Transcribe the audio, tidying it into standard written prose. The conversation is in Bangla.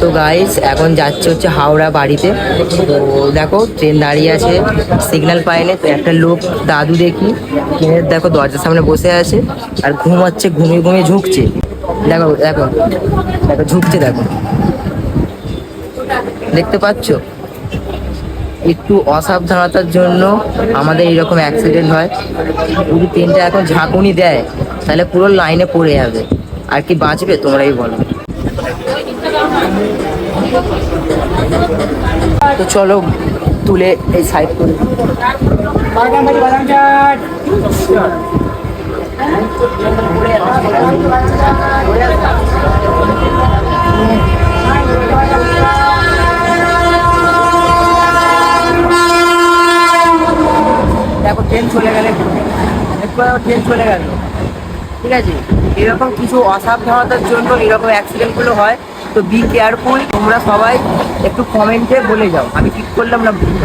তো গাইস এখন যাচ্ছে হচ্ছে হাওড়া বাড়িতে। তো দেখো ট্রেন দাঁড়িয়ে আছে, সিগন্যাল পায়নি। তো একটা লোক দাদু দেখি ট্রেনের দেখো দরজার সামনে বসে আছে আর ঘুমাচ্ছে, ঘুমিয়ে ঘুমিয়ে ঝুঁকছে। দেখো দেখো দেখো ঝুঁকছে, দেখো দেখতে পাচ্ছ। একটু অসাবধানতার জন্য আমাদের এরকম অ্যাক্সিডেন্ট হয়। যদি ট্রেনটা এখন ঝাঁকুনি দেয় তাহলে পুরো লাইনে পড়ে যাবে, আর কি বাঁচবে তোমরাই বলো। তো চলো তুলে এই সাইড করে দেখো ট্রেন চলে গেলে, ট্রেন চলে গেল। ঠিক আছে, এরকম কিছু অসাবধানতার জন্য এরকম অ্যাক্সিডেন্টগুলো হয়। তো বি কেয়ারফুল, তোমরা সবাই একটু কমেন্টে বলে যাও আমি ঠিক করলাম না ভুল করলাম।